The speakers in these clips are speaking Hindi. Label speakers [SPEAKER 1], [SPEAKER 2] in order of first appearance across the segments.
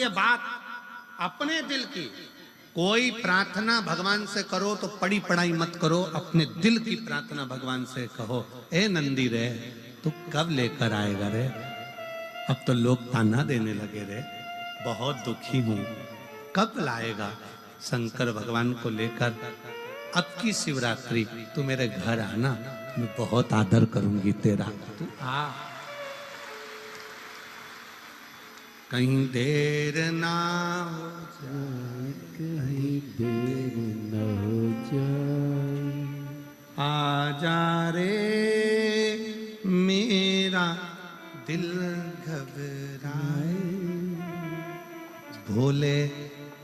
[SPEAKER 1] ये बात अपने दिल की, कोई प्रार्थना भगवान से करो तो पढ़ी पढ़ाई मत करो, अपने दिल की प्रार्थना भगवान से कहो। ए नंदी रे, तू कब लेकर आएगा रे? अब तो लोग ताना देने लगे रे, बहुत दुखी हूं, कब लाएगा शंकर भगवान को लेकर? अब की शिवरात्रि तू मेरे घर आना, मैं बहुत आदर करूंगी तेरा, तू आ। कहीं देर ना हो जाए,
[SPEAKER 2] कहीं देर न हो जाए,
[SPEAKER 1] आ जा रे मेरा दिल घबराए, भोले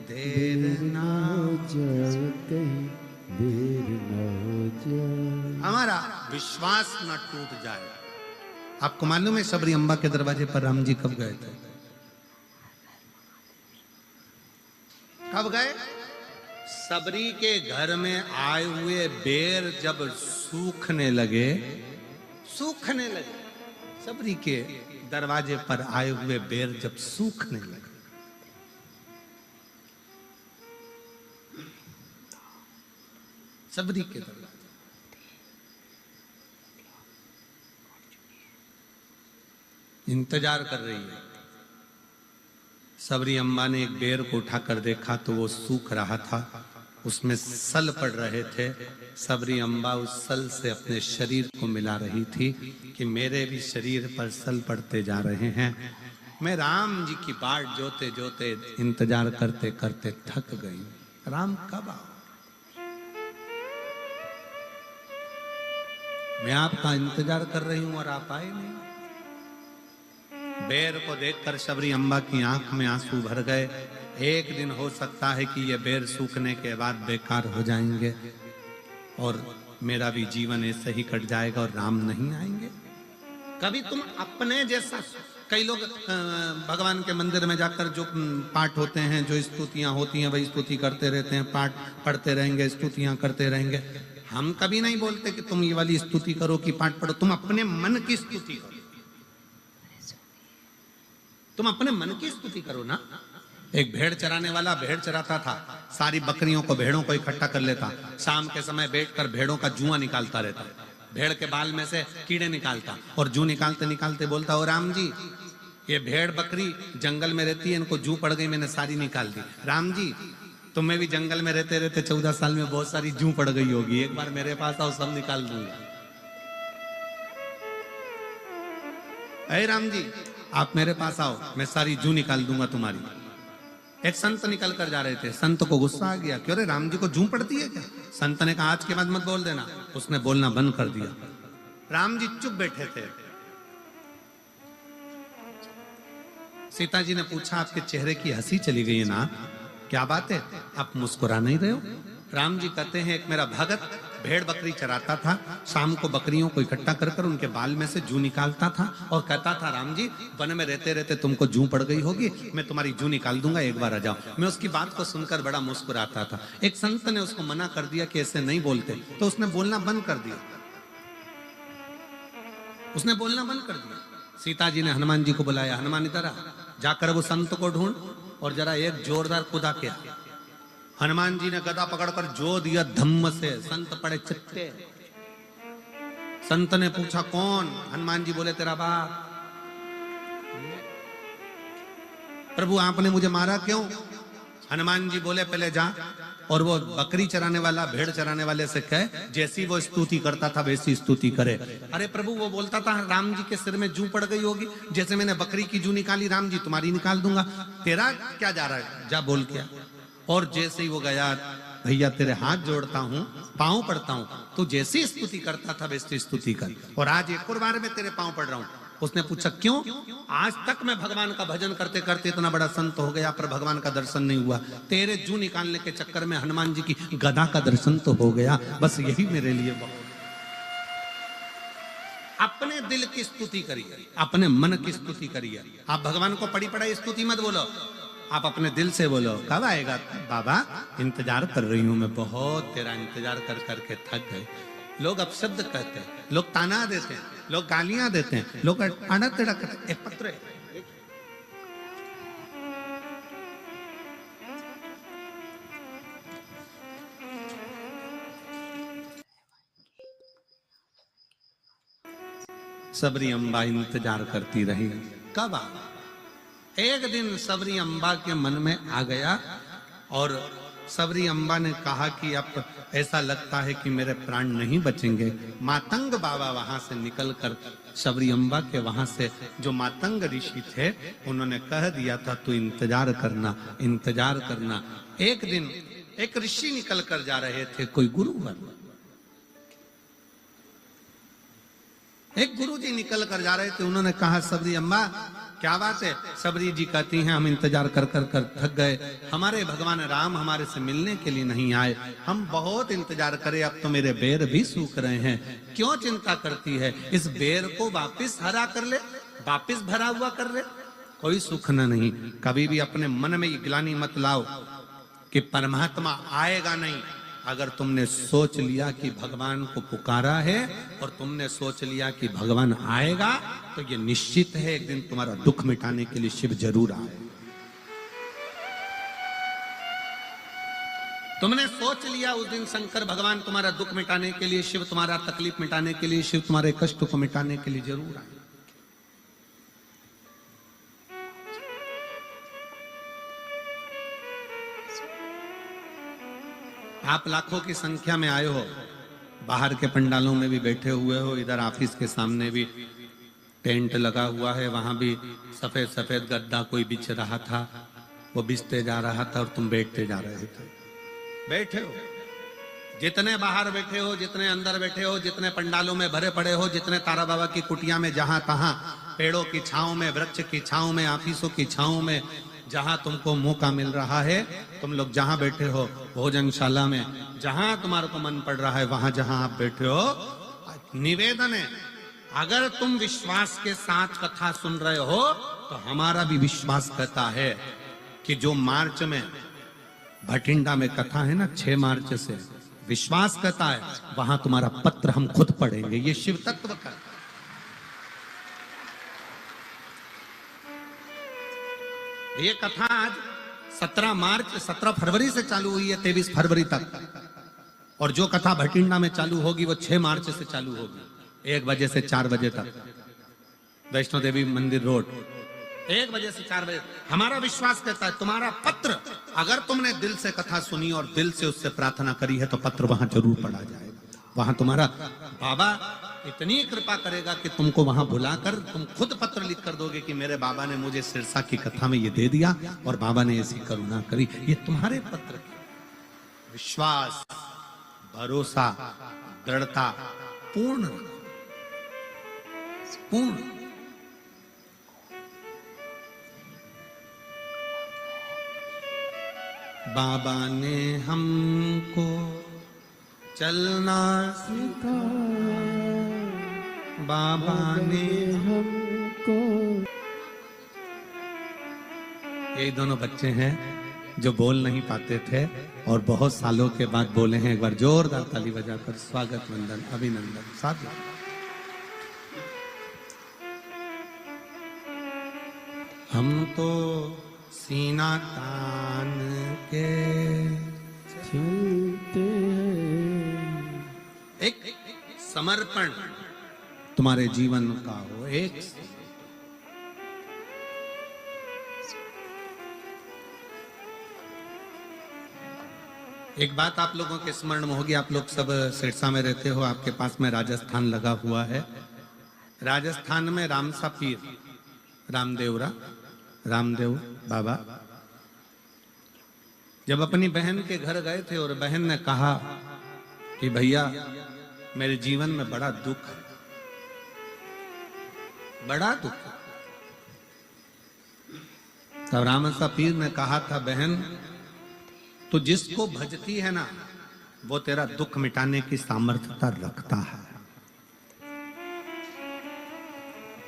[SPEAKER 1] देर ना हो
[SPEAKER 2] जाए, कहीं देर न हो जाए,
[SPEAKER 1] हमारा विश्वास न टूट जाए। आपको मालूम है शबरी अम्बा के दरवाजे पर राम जी कब गए थे? कब गए? सबरी के घर में आए हुए बेर जब सूखने लगे, सबरी के दरवाजे पर आए हुए बेर जब सूखने लगे, सबरी के दरवाजे इंतजार कर रही है। सबरी अम्बा ने एक बेर को उठाकर देखा तो वो सूख रहा था, उसमें सल पड़ रहे थे। सबरी अम्बा उस सल से अपने शरीर को मिला रही थी कि मेरे भी शरीर पर सल पड़ते जा रहे हैं। मैं राम जी की बाट जोते जोते इंतजार करते करते थक गई, राम कब आओ? मैं आपका इंतजार कर रही हूं और आप आए नहीं। बेर को देखकर शबरी अम्बा की आंख में आंसू भर गए। एक दिन हो सकता है कि ये बेर सूखने के बाद बेकार हो जाएंगे और मेरा भी जीवन ऐसे ही कट जाएगा और राम नहीं आएंगे। कभी तुम अपने जैसा, कई लोग भगवान के मंदिर में जाकर जो पाठ होते हैं, जो स्तुतियां होती हैं, वही स्तुति करते रहते हैं, पाठ पढ़ते रहेंगे, स्तुतियां करते रहेंगे। हम कभी नहीं बोलते कि तुम ये वाली स्तुति करो कि पाठ पढ़ो, तुम अपने मन की स्तुति करो, तुम अपने मन की स्तुति करो ना। एक भेड़ चराने वाला भेड़ चराता था, सारी बकरियों को, भेड़ों को इकट्ठा कर लेता, शाम के समय बैठकर भेड़ों का जुआ निकालता रहता, भेड़ के बाल में से कीड़े निकालता और जू निकालते निकालते बोलता, ओ राम जी, ये भेड़ बकरी जंगल में रहती है, इनको जू पड़ गई, मैंने सारी निकाल दी। राम जी, तुम्हें भी जंगल में रहते रहते 14 साल में बहुत सारी जू पड़ गई होगी, एक बार मेरे पास आओ, सब निकाल दूंगा। अरे राम जी, आप मेरे पास आओ, मैं सारी जू निकाल दूंगा तुम्हारी। एक संत निकल कर जा रहे थे, संत को गुस्सा आ गया, क्यों रे राम जी को जू पड़ती है क्या? संत ने कहा आज के बाद मत बोल देना। उसने बोलना बंद कर दिया। राम जी चुप बैठे थे। सीता जी ने पूछा, आपके चेहरे की हंसी चली गई है ना, क्या बात है, आप मुस्कुरा नहीं रहे हो? राम जी कहते हैं, एक मेरा भगत भेड़ बकरी चराता था, शाम को बकरियों को इकट्ठा कर कर उनके बाल में से जू निकालता था और कहता था, राम जी वन में रहते रहते तुमको जू पड़ गई होगी, मैं तुम्हारी जू निकाल दूंगा, एक बार आ जाओ। मैं उसकी बात को सुनकर बड़ा मुस्कुराता था। एक संत ने उसको मना कर दिया कि ऐसे नहीं बोलते, तो उसने बोलना बंद कर दिया, उसने बोलना बंद कर दिया। सीता जी ने हनुमान जी को बुलाया, हनुमान इधर आ, जाकर वो संत को ढूंढ और जरा एक जोरदार कुदा किया। हनुमान जी ने गदा पकड़कर जो दिया धम्म से, संत पड़े चित्ते। संत ने पूछा कौन? हनुमान जी बोले तेरा बाप। प्रभु आपने मुझे मारा क्यों? हनुमान जी बोले पहले जा और वो बकरी चराने वाला, भेड़ चराने वाले से कहे, जैसी वो स्तुति करता था वैसी स्तुति करे। अरे प्रभु, वो बोलता था राम जी के सिर में जू पड़ गई होगी, जैसे मैंने बकरी की जू निकाली, राम जी तुम्हारी निकाल दूंगा, तेरा क्या जा रहा है, जा बोल क्या। और जैसे ही वो गया, भैया तेरे हाथ जोड़ता हूं, पांव पड़ता हूं, तू जैसी स्तुति करता था वैसी स्तुति कर, और आज एक और बार मैं तेरे पांव पड़ रहा हूं। उसने पूछा क्यों? आज तक मैं भगवान का भजन करते करते इतना बड़ा संत हो गया, पर भगवान का दर्शन नहीं हुआ। तेरे जू निकालने के चक्कर में हनुमान जी की गदा का दर्शन तो हो गया, बस यही मेरे लिए बहुत। अपने दिल की स्तुति करिए, अपने मन की स्तुति करिए। आप भगवान को पड़ी पड़ाई स्तुति मत बोलो, आप अपने दिल से बोलो, कब आएगा बाबा, इंतजार कर रही हूं मैं, बहुत तेरा इंतजार कर करके थक गए। लोग अपशब्द कहते हैं, लोग ताना देते हैं, लोग गालियां देते हैं, लोग अड़ा टेढ़ा करते हैं। एक पत्र है, सबरी अम्बा इंतजार करती रही। कब आ? एक दिन सबरी अम्बा के मन में आ गया और सबरी अम्बा ने कहा कि अब ऐसा लगता है कि मेरे प्राण नहीं बचेंगे। मातंग बाबा वहां से निकलकर सबरी अम्बा के वहां से जो मातंग ऋषि थे उन्होंने कह दिया था तू इंतजार करना, इंतजार करना। एक दिन एक ऋषि निकल कर जा रहे थे, कोई गुरुवर, एक गुरुजी निकल कर जा रहे थे। उन्होंने कहा सबरी अम्बा क्या बात है? सबरी जी कहती हैं हम इंतजार कर कर कर थक गए, हमारे भगवान राम हमारे से मिलने के लिए नहीं आए, हम बहुत इंतजार करे, अब तो मेरे बेर भी सूख रहे हैं। क्यों चिंता करती है? इस बेर को वापस हरा कर ले, वापस भरा हुआ कर ले, कोई सुख न नहीं। कभी भी अपने मन में ये ग्लानि मत लाओ कि परमात्मा आएगा नहीं। अगर तुमने सोच लिया कि भगवान को पुकारा है और तुमने सोच लिया कि भगवान आएगा तो ये निश्चित है एक दिन तुम्हारा दुख मिटाने के लिए शिव जरूर आए। तुमने सोच लिया उस दिन शंकर भगवान तुम्हारा दुख मिटाने के लिए, शिव तुम्हारा तकलीफ मिटाने के लिए, शिव तुम्हारे कष्ट को मिटाने के लिए जरूर आए। आप लाखों की संख्या में आए हो, बाहर के पंडालों में भी बैठे हुए हो, इधर ऑफिस के सामने भी टेंट लगा हुआ है, वहां भी सफेद सफेद गद्दा कोई बिछ रहा था, वो बिछते जा रहा था और तुम बैठते जा रहे थे। बैठे हो, जितने बाहर बैठे हो, जितने अंदर बैठे हो, जितने पंडालों में भरे पड़े हो, जितने तारा बाबा की कुटिया में, जहां तहां पेड़ों की छांव में, वृक्ष की छांव में, ऑफिसों की छांव में, जहां तुमको मौका मिल रहा है, तुम लोग जहां बैठे हो, भोजनशाला में, जहां तुम्हारे को मन पड़ रहा है, वहां जहां आप बैठे हो, निवेदन है अगर तुम विश्वास के साथ कथा सुन रहे हो तो हमारा भी विश्वास कहता है कि जो मार्च में भटिंडा में कथा है ना, 6 मार्च से, विश्वास कहता है वहां तुम्हारा पत्र हम खुद पढ़ेंगे। ये शिव तत्व का ये कथा आज 17 फरवरी से चालू हुई है, 23 फरवरी तक, और जो कथा भटिंडा में चालू होगी वो 6 मार्च से चालू होगी, 1 बजे से 4 बजे तक, वैष्णो देवी मंदिर रोड, 1 बजे से 4 बजे। हमारा विश्वास कहता है तुम्हारा पत्र, अगर तुमने दिल से कथा सुनी और दिल से उससे प्रार्थना करी है तो पत्र वहां जरूर पढ़ा जाएगा। वहां तुम्हारा बाबा इतनी कृपा करेगा कि तुमको वहां बुलाकर तुम खुद पत्र लिख कर दोगे कि मेरे बाबा ने मुझे सिरसा की कथा में ये दे दिया और बाबा ने ऐसी करुणा करी। ये तुम्हारे पत्र की विश्वास, भरोसा, दृढ़ता पूर्ण पूर्ण। बाबा ने हमको चलना सिखाया, बाबा ने
[SPEAKER 2] हमको।
[SPEAKER 1] ये दोनों बच्चे हैं जो बोल नहीं पाते थे और बहुत सालों के बाद बोले हैं। एक बार जोरदार ताली बजाकर स्वागत, वंदन, अभिनंदन, साधु। हम तो सीना तान के
[SPEAKER 2] चलते हैं।
[SPEAKER 1] एक समर्पण तुम्हारे जीवन का हो। एक बात आप लोगों के स्मरण में होगी, आप लोग सब सिरसा में रहते हो, आपके पास में राजस्थान लगा हुआ है। राजस्थान में रामसा पीर, रामदेव बाबा जब अपनी बहन के घर गए थे और बहन ने कहा कि भैया मेरे जीवन में बड़ा दुख है, बड़ा दुख। तब रामसा पीर ने कहा था, बहन तो जिसको भजती है ना वो तेरा दुख मिटाने की सामर्थ्यता रखता है।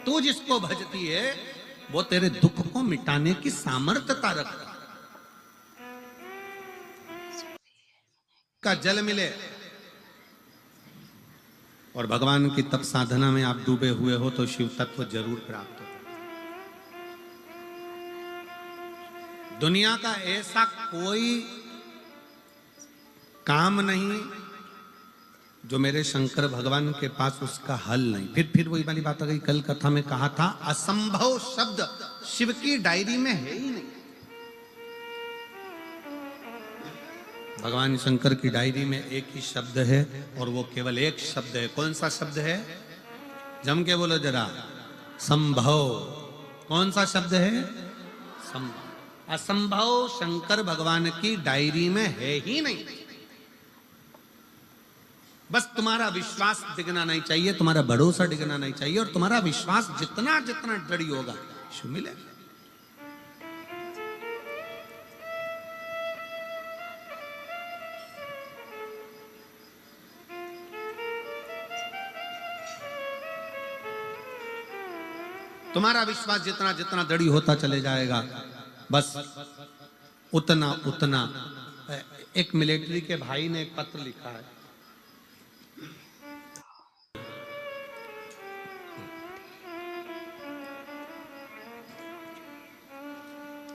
[SPEAKER 1] तू जिसको भजती है वो तेरे दुख को मिटाने की सामर्थ्यता रखता है। का जल मिले और भगवान की तप साधना में आप डूबे हुए हो तो शिव तत्व जरूर प्राप्त हो। दुनिया का ऐसा कोई काम नहीं जो मेरे शंकर भगवान के पास उसका हल नहीं। फिर वही वाली बात आ गई, कल कथा में कहा था असंभव शब्द शिव की डायरी में है ही नहीं। भगवान शंकर की डायरी में एक ही शब्द है और वो केवल एक शब्द है। कौन सा शब्द है? जम के बोलो जरा, संभव। कौन सा शब्द है? संभव। असंभव शंकर भगवान की डायरी में है ही नहीं। बस तुम्हारा विश्वास डिगना नहीं चाहिए, तुम्हारा भरोसा डिगना नहीं चाहिए, और तुम्हारा विश्वास जितना जितना दृढ़ होगा शिव मिलेगा। तुम्हारा विश्वास जितना जितना दृढ़ होता चले जाएगा, बस उतना उतना। एक मिलिट्री के भाई ने एक पत्र लिखा है,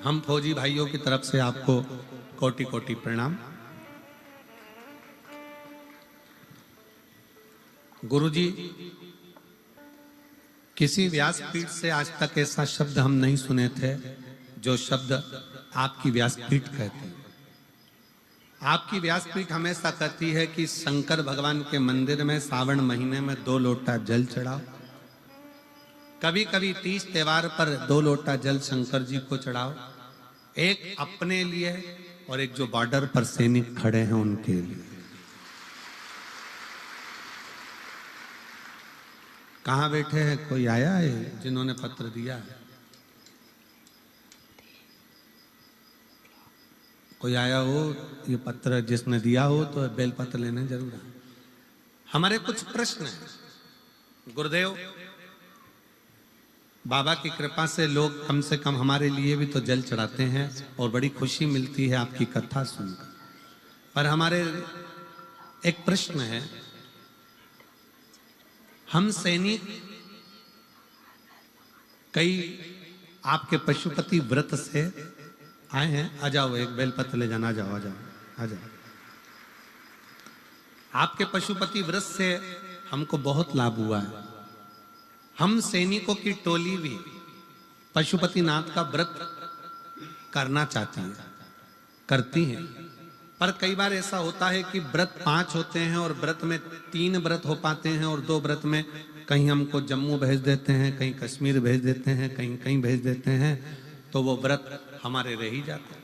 [SPEAKER 1] हम फौजी भाइयों की तरफ से आपको कोटि कोटि प्रणाम। गुरुजी, किसी व्यासपीठ से आज तक ऐसा शब्द हम नहीं सुने थे जो शब्द आपकी व्यासपीठ कहती है। आपकी व्यासपीठ हमेशा कहती है कि शंकर भगवान के मंदिर में सावन महीने में 2 लोटा जल चढ़ाओ। कभी कभी 30 त्योहार पर 2 लोटा जल शंकर जी को चढ़ाओ, एक अपने लिए और एक जो बॉर्डर पर सैनिक खड़े हैं उनके लिए। कहां बैठे हैं? कोई आया है जिन्होंने पत्र दिया है? कोई आया हो ये पत्र जिसने दिया हो तो बेल पत्र लेने जरूर आए। हमारे कुछ प्रश्न हैं गुरुदेव। बाबा की कृपा से लोग कम से कम हमारे लिए भी तो जल चढ़ाते हैं और बड़ी खुशी मिलती है आपकी कथा सुनकर। पर हमारे एक प्रश्न है, हम सैनिक कई आपके पशुपति व्रत से आए हैं। आ जाओ, एक बेलपत्र ले जाना। आ जाओ, आ जाओ, आ जाओ। आपके पशुपति व्रत से हमको बहुत लाभ हुआ है। हम सैनिकों की टोली भी पशुपति नाथ का व्रत करना चाहती है, करती हैं। पर कई बार ऐसा होता है कि व्रत 5 होते हैं और व्रत में 3 व्रत हो पाते हैं और 2 व्रत में कहीं हमको जम्मू भेज देते हैं, कहीं कश्मीर भेज देते हैं, कहीं कहीं भेज देते हैं, तो वो व्रत हमारे रह ही जाते हैं।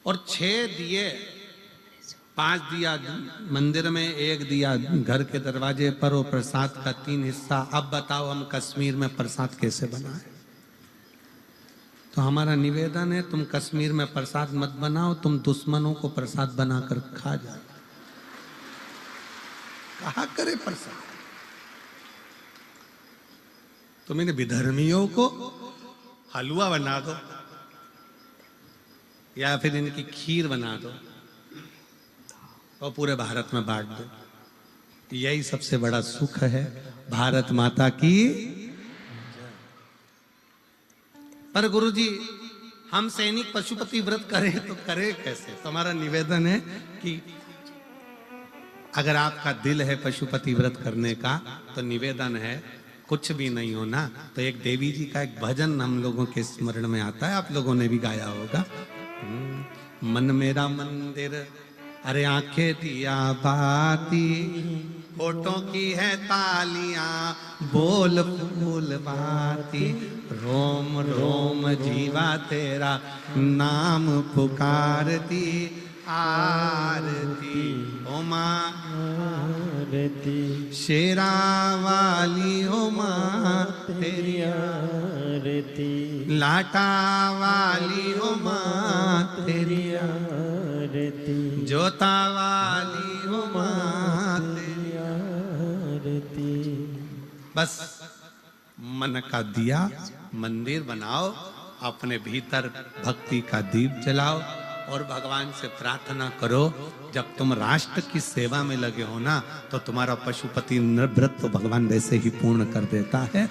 [SPEAKER 1] और 6 दिए, 5 दिया मंदिर में, 1 दिया घर के दरवाजे पर, और प्रसाद का 3 हिस्सा। अब बताओ हम कश्मीर में प्रसाद कैसे बनाएं? तो हमारा निवेदन है, तुम कश्मीर में प्रसाद मत बनाओ, तुम दुश्मनों को प्रसाद बनाकर खा जाओ। कहा करे प्रसाद? तुम इन विधर्मियों को हलवा बना दो या फिर इनकी खीर बना दो और पूरे भारत में बांट दो। यही सबसे बड़ा सुख है। भारत माता की। पर गुरुजी, हम सैनिक पशुपति व्रत करें तो करें कैसे? तो हमारा निवेदन है कि अगर आपका दिल है पशुपति व्रत करने का, तो निवेदन है, कुछ भी नहीं हो ना तो एक देवी जी का एक भजन हम लोगों के स्मरण में आता है, आप लोगों ने भी गाया होगा। मन मेरा मंदिर, अरे आंखें दिया बाती, होठों की है तालियां, बोल फूल बाती, रोम रोम जीवा तेरा नाम पुकारती, आरती ओ मां आरती, शेरा वाली ओ मां तेरी आरती, लाटा वाली ओ मां तेरी आरती, जोता वाली ओ मां तेरी आरती। बस मन का दिया मंदिर बनाओ, अपने भीतर भक्ति का दीप जलाओ और भगवान से प्रार्थना करो। जब तुम राष्ट्र की सेवा में लगे हो ना, तो तुम्हारा पशुपति व्रत तो भगवान वैसे ही पूर्ण कर देता है।